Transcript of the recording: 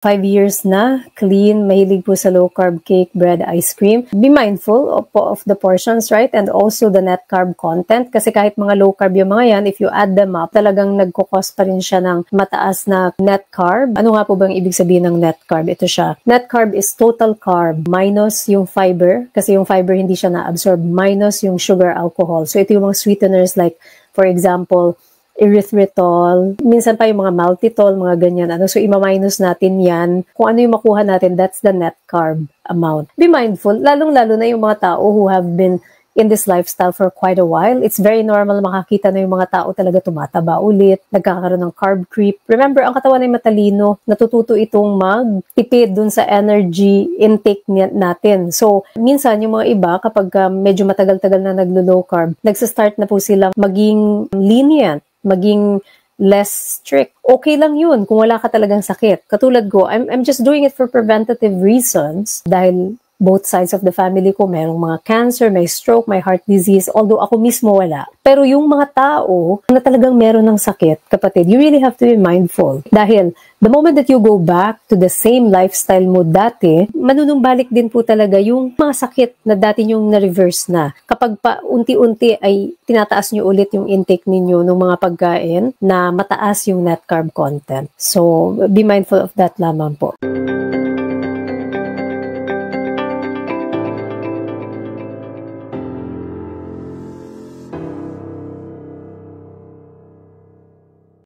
5 years na, clean, mahilig po sa low-carb cake, bread, ice cream. Be mindful of the portions, right? And also the net carb content. Kasi kahit mga low-carb yung mga yan, if you add them up, talagang nagkukos pa rin siya ng mataas na net carb. Ano nga po bang ibig sabihin ng net carb? Ito siya. Net carb is total carb minus yung fiber, kasi yung fiber hindi siya na-absorb, minus yung sugar, alcohol. So ito yung mga sweeteners like, for example, erythritol, minsan pa yung mga maltitol, mga ganyan. So, ima-minus natin yan. Kung ano yung makuha natin, that's the net carb amount. Be mindful, lalong-lalo na yung mga tao who have been in this lifestyle for quite a while. It's very normal makakita na yung mga tao talaga tumataba ulit, nagkakaroon ng carb creep. Remember, ang katawan ay matalino, natututo itong magtipid dun sa energy intake natin. So, minsan yung mga iba, kapag medyo matagal-tagal na naglo-low carb, nagsastart na po sila maging lenient, maging less strict. Okay lang yun kung wala ka talagang sakit. Katulad ko, I'm just doing it for preventative reasons dahil both sides of the family ko, merong mga cancer, may stroke, may heart disease, although ako mismo wala. Pero yung mga tao na talagang meron ng sakit, kapatid, you really have to be mindful. Dahil the moment that you go back to the same lifestyle mo dati, manunumbalik din po talaga yung mga sakit na dati yung na-reverse na. Kapag pa unti-unti ay tinataas nyo ulit yung intake ninyo ng mga pagkain na mataas yung net carb content. So, be mindful of that lamang po.